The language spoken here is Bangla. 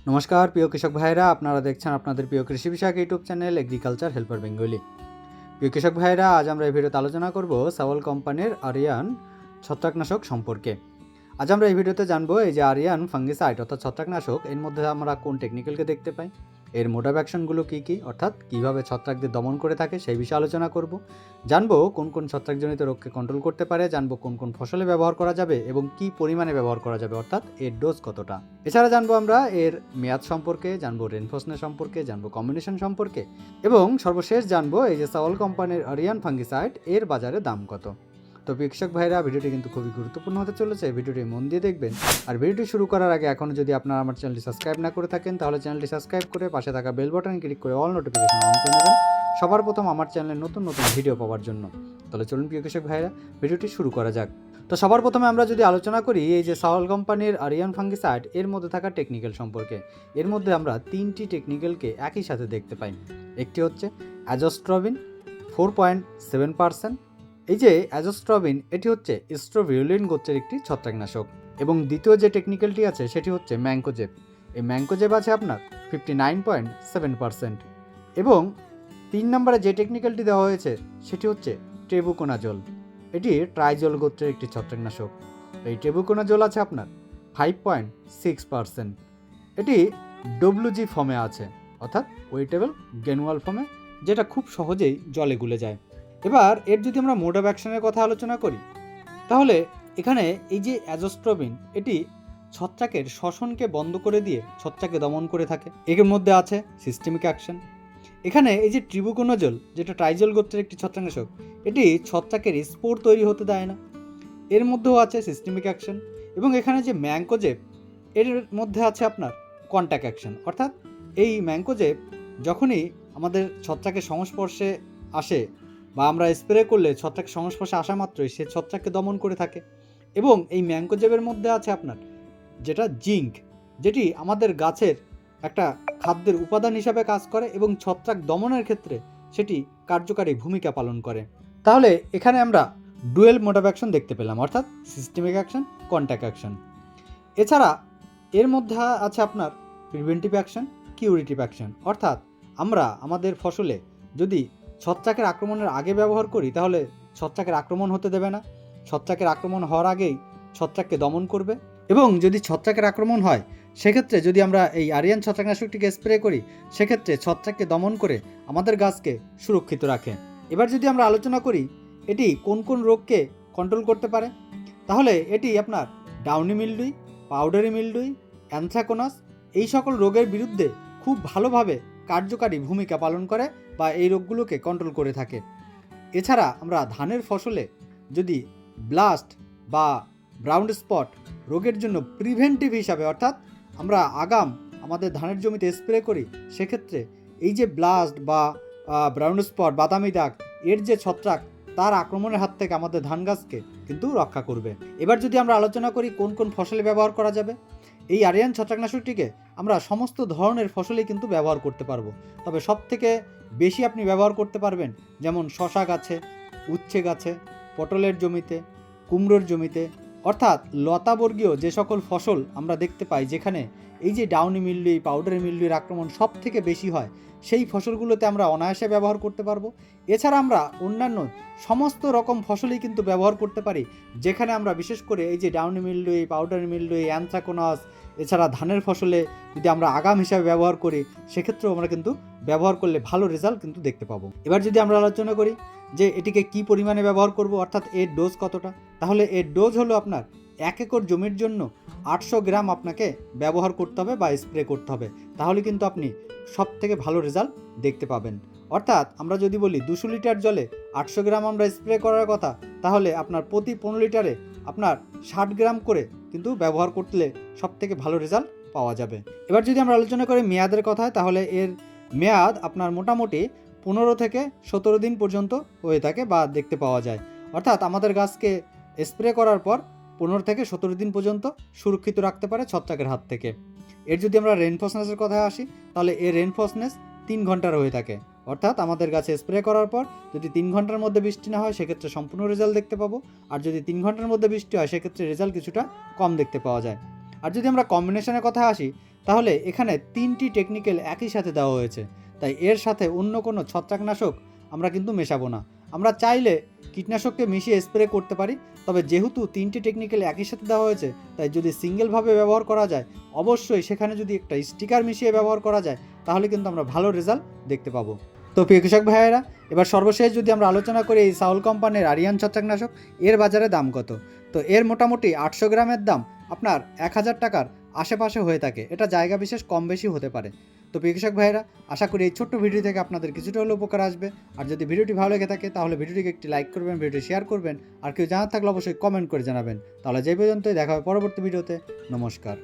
নমস্কার প্রিয় কৃষক ভাইরা, আপনারা দেখছেন আপনাদের প্রিয় কৃষি বিষয়ক YouTube channel agriculture helper Bengali. প্রিয় কৃষক ভাইরা, আজ আমরা এই ভিডিওতে আলোচনা করব সাওয়াল কোম্পানির আরিয়ান ছত্রাকনাশক সম্পর্কে। আজ আমরা এই ভিডিওতে জানবো এই যে আরিয়ান ফাঙ্গিসাইড অর্থাৎ ছত্রাকনাশক, এর মধ্যে আমরা কোন টেকনিক্যালকে দেখতে পাই, এর মোড অফ অ্যাকশনগুলো কী কী, অর্থাৎ কীভাবে ছত্রাকদের দমন করে থাকে সেই বিষয়ে আলোচনা করব। জানবো কোন কোন ছত্রাকজনিত রোগকে কন্ট্রোল করতে পারে, জানবো কোন কোন ফসলে ব্যবহার করা যাবে এবং কী পরিমাণে ব্যবহার করা যাবে, অর্থাৎ এর ডোজ কতটা। এছাড়া জানবো আমরা এর মেয়াদ সম্পর্কে, জানবো রেনফোর্সমেন্ট সম্পর্কে, জানবো কম্বিনেশন সম্পর্কে এবং সর্বশেষ জানবো এই যে সাওয়াল কোম্পানির আরিয়ান ফাঙ্গিসাইড এর বাজারে দাম কত। তো কৃষক ভাইরা, ভিডিওটি কিন্তু খুবই গুরুত্বপূর্ণ হতে চলেছে, ভিডিওটি মন দিয়ে দেখবেন। আর ভিডিওটি শুরু করার আগে এখনও যদি আপনারা আমার চ্যানেলটি সাবস্ক্রাইব না করে থাকেন, তাহলে চ্যানেলটি সাবস্ক্রাইব করে পাশে থাকা বেল বাটন ক্লিক করে অল নোটিফিকেশন অন করে নেবেন সবার প্রথম আমার চ্যানেলের নতুন নতুন ভিডিও পাওয়ার জন্য। তাহলে চলুন প্রিয় কৃষক ভাইরা, ভিডিওটি শুরু করা যাক। তো সবার প্রথমে আমরা যদি আলোচনা করি এই যে সাওয়াল কোম্পানির আরিয়ান ফাঙ্গিসাইড এর মধ্যে থাকা টেকনিক্যাল সম্পর্কে। এর মধ্যে আমরা তিনটি টেকনিক্যালকে একই সাথে দেখতে পাই। একটি হচ্ছে অ্যাজোস্ট্রবিন 4.7%। এই যে অ্যাজোস্ট্রবিন, এটি হচ্ছে স্ট্রোভিউলিন গোত্রের একটি ছত্রাকনাশক। এবং দ্বিতীয় যে টেকনিক্যালটি আছে সেটি হচ্ছে ম্যাঙ্কোজেব। এই ম্যাঙ্কোজেব আছে আপনার 59.7%। এবং 3 নম্বরে যে টেকনিক্যালটি দেওয়া হয়েছে সেটি হচ্ছে টেবুকোনাজোল। এটি ট্রাইজোল গোত্রের একটি ছত্রাকনাশক। এই টেবুকোনাজোল আছে আপনার 5.6%। এটি ডব্লিউজি ফর্মে আছে, অর্থাৎ ওয়েটেবল গ্র্যানুয়াল ফর্মে, যেটা খুব সহজেই জলে গুলে যায়। এবার এর যদি আমরা মোড অফ অ্যাকশনের কথা আলোচনা করি, তাহলে এখানে এই যে অ্যাজোস্ট্রবিন, এটি ছত্রাকের শ্বসনকে বন্ধ করে দিয়ে ছত্রাকে দমন করে থাকে। এর মধ্যে আছে সিস্টেমিক অ্যাকশন। এখানে এই যে ট্রিবুকোনাজোল, যেটা ট্রাইজোল গোত্রের একটি ছত্রাকনাশক, এটি ছত্রাকের স্পোর তৈরি হতে দেয় না। এর মধ্যেও আছে সিস্টেমিক অ্যাকশন। এবং এখানে যে ম্যাঙ্কোজেব, এর মধ্যে আছে আপনার কন্ট্যাক্ট অ্যাকশন, অর্থাৎ এই ম্যাঙ্কোজেব যখনই আমাদের ছত্রাকের সংস্পর্শে আসে বা আমরা স্প্রে করলে ছত্রাকের সংস্পর্শে আসা মাত্রই সে ছত্রাককে দমন করে থাকে। এবং এই ম্যাঙ্কোজেবের মধ্যে আছে আপনার যেটা জিঙ্ক, যেটি আমাদের গাছের একটা খাদ্যের উপাদান হিসাবে কাজ করে এবং ছত্রাক দমনের ক্ষেত্রে সেটি কার্যকারী ভূমিকা পালন করে। তাহলে এখানে আমরা ডুয়েল মোড অফ অ্যাকশন দেখতে পেলাম, অর্থাৎ সিস্টেমিক অ্যাকশন, কন্ট্যাক্ট অ্যাকশন। এছাড়া এর মধ্যে আছে আপনার প্রিভেন্টিভ অ্যাকশন, কিউরেটিভ অ্যাকশন, অর্থাৎ আমরা আমাদের ফসলে যদি ছত্রাকের আক্রমণের আগে ব্যবহার করি তাহলে ছত্রাকের আক্রমণ হতে দেবে না, ছত্রাকের আক্রমণ হওয়ার আগেই ছত্রাককে দমন করবে। এবং যদি ছত্রাকের আক্রমণ হয় সেক্ষেত্রে যদি আমরা এই আরিয়ান ছত্রাকনাশকটিকে স্প্রে করি, সেক্ষেত্রে ছত্রাককে দমন করে আমাদের গাছকে সুরক্ষিত রাখে। এবার যদি আমরা আলোচনা করি এটি কোন কোন রোগকে কন্ট্রোল করতে পারে, তাহলে এটি আপনার ডাউনি মিলডুই, পাউডারি মিলডুই, অ্যানথ্রাকোনাস, এই সকল রোগের বিরুদ্ধে খুব ভালোভাবে কার্যকারী ভূমিকা পালন করে বা এই রোগগুলোকে কন্ট্রোল করে থাকে। এছাড়া আমরা ধানের ফসলে যদি ব্লাস্ট বা ব্রাউন স্পট রোগের জন্য প্রিভেন্টিভ হিসাবে, অর্থাৎ আমরা আগাম আমাদের ধানের জমিতে স্প্রে করি, সেক্ষেত্রে এই যে ব্লাস্ট বা ব্রাউন স্পট, বাদামি দাগ, এর যে ছত্রাক, তার আক্রমণের হাত থেকে আমাদের ধান গাছকে কিন্তু রক্ষা করবে। এবার যদি আমরা আলোচনা করি কোন কোন ফসলে ব্যবহার করা যাবে, এই আরিয়ান ছত্রাকনাশকটিকে আমরা সমস্ত ধরনের ফসলেই কিন্তু ব্যবহার করতে পারবো। তবে সব থেকে বেশি আপনি ব্যবহার করতে পারবেন যেমন শশা গাছে, উচ্ছে গাছে, পটলের জমিতে, কুমড়োর জমিতে, অর্থাৎ লতাবর্গীয় যে সকল ফসল আমরা দেখতে পাই যেখানে এই যে ডাউনি মিলডুই, পাউডারি মিলডুইয়ের আক্রমণ সব থেকে বেশি হয়, সেই ফসলগুলোতে আমরা অনায়াসে ব্যবহার করতে পারবো। এছাড়া আমরা অন্যান্য সমস্ত রকম ফসলই কিন্তু ব্যবহার করতে পারি, যেখানে আমরা বিশেষ করে এই যে ডাউনি মিলডুই, পাউডারি মিলডুই, অ্যানথ্রাকোনাস, এছাড়া ধানের ফসলে যদি আমরা আগাম হিসাবে ব্যবহার করি, সেক্ষেত্রেও আমরা কিন্তু ব্যবহার করলে ভালো রেজাল্ট কিন্তু দেখতে পাবো। এবার যদি আমরা আলোচনা করি যে এটিকে কি পরিমাণে ব্যবহার করব, অর্থাৎ এর ডোজ কতটা, তাহলে এর ডোজ হলো আপনার 1 একর জমির জন্য 800 গ্রাম আপনাকে ব্যবহার করতে হবে বা স্প্রে করতে হবে, তাহলে কিন্তু আপনি সব থেকে ভালো রেজাল্ট দেখতে পাবেন। অর্থাৎ আমরা যদি বলি 200 লিটার জলে 800 গ্রাম আমরা স্প্রে করার কথা, তাহলে আপনার প্রতি 15 লিটারে আপনার 60 গ্রাম করে কিন্তু ব্যবহার করলে সব থেকে ভালো রেজাল্ট পাওয়া যাবে। এবার যদি আমরা আলোচনা করি মেয়াদের কথা, তাহলে এর মেয়াদ আপনার মোটামুটি 15 থেকে 17 দিন পর্যন্ত হয়ে থাকে বা দেখতে পাওয়া যায়। অর্থাৎ আমাদের গাছকে স্প্রে করার পর 15 থেকে 17 দিন পর্যন্ত সুরক্ষিত রাখতে পারে ছত্রাকের হাত থেকে। এর যদি আমরা রেনফোর্সনেসের কথায় আসি, তাহলে এর রেনফোর্সনেস 3 ঘন্টার হয়ে থাকে। অর্থাৎ আমাদের গাছে স্প্রে করার পর যদি 3 ঘন্টার মধ্যে বৃষ্টি না হয় সেক্ষেত্রে সম্পূর্ণ রেজাল্ট দেখতে পাবো, আর যদি 3 ঘন্টার মধ্যে বৃষ্টি হয় সেক্ষেত্রে রেজাল্ট কিছুটা কম দেখতে পাওয়া যায়। আর যদি আমরা কম্বিনেশনের কথা আসি, তাহলে এখানে 3টি টেকনিক্যাল একই সাথে দেওয়া হয়েছে, তাই এর সাথে অন্য কোনো ছত্রাকনাশক আমরা কিন্তু মেশাবো না। আমরা চাইলে কীটনাশককে মিশিয়ে স্প্রে করতে পারি, তবে যেহেতু 3টি টেকনিক্যাল একই সাথে দেওয়া হয়েছে, তাই যদি সিঙ্গেলভাবে ব্যবহার করা যায়, অবশ্যই সেখানে যদি একটা স্টিকার মিশিয়ে ব্যবহার করা যায়, তাহলে কিন্তু আমরা ভালো রেজাল্ট দেখতে পাবো। তো প্রিয় কৃষক ভাইয়েরা, এবার সর্বশেষ যদি আমরা আলোচনা করি এই সাউল কোম্পানির আরিয়ান ছত্রাকনাশক, এর বাজারে দাম কত। তো এর মোটামুটি 800 গ্রামের দাম আপনার 1000 টাকার আশেপাশে হয়ে থাকে। এটা জায়গা বিশেষ কম বেশি হতে পারে। তো প্রিয় কৃষক ভাইয়েরা, আশা করি এই ছোট্ট ভিডিও থেকে আপনাদের কিছুটা হলেও উপকার আসবে। আর যদি ভিডিওটি ভালো লেগে থাকে তাহলে ভিডিওটিকে একটি লাইক করবেন, ভিডিওটি শেয়ার করবেন, আর কেউ জানার থাকলে অবশ্যই কমেন্ট করে জানাবেন। তাহলে যে পর্যন্তই দেখা হবে পরবর্তী ভিডিওতে। নমস্কার।